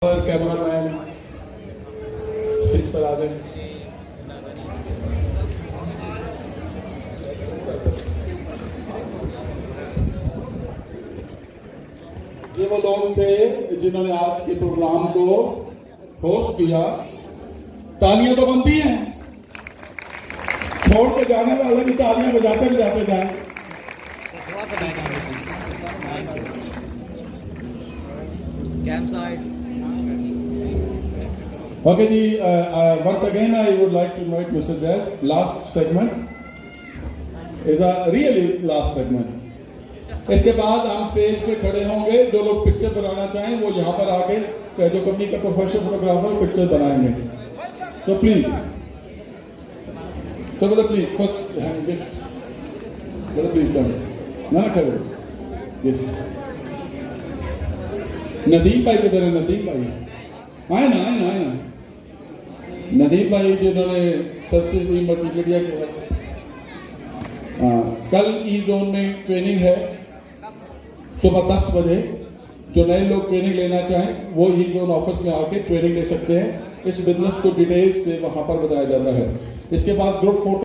Cameraman stage पर आ गए। ये वो लोग थे जिन्होंने आज के प्रोग्राम को होस्ट किया। तालियां तो बनती हैं, छोड़ के जाने वाले भी तालियां बजाते जाए। Okay, ji. Once again, I would like to invite Mr. Jeff. Last segment is a really last segment. इसके बाद हम स्टेज पे खड़े होंगे। जो लोग पिक्चर बनाना चाहें वो यहाँ पर आके जो कंपनी का प्रोफेशनल फोटोग्राफर पिक्चर बनाएंगे। So please, please first hand gift. Please come. ना करो gift. नदीम भाई किधर है? नदीम भाई आए ना। नदीम भाई जिन्होंने सबसे मल्टीमीडिया के कल ई जोन में ट्रेनिंग है सुबह 10 बजे। जो नए लोग ट्रेनिंग लेना चाहें वो ई जोन ऑफिस में आके ट्रेनिंग ले सकते हैं। इस बिजनेस को डिटेल से वहां पर बताया जाता है। इसके बाद ग्रुप फोटो